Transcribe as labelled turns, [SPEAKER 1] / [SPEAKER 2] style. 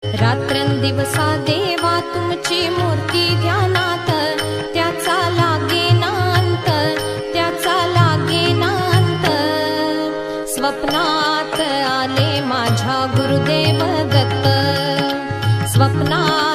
[SPEAKER 1] रात्रंदिवसा देवा तुमची मूर्ती ध्यानात, त्याचा लागेनांत, त्याचा लागेनांत. स्वप्नात आले माझ्या गुरुदेव दत्त, स्वप्नात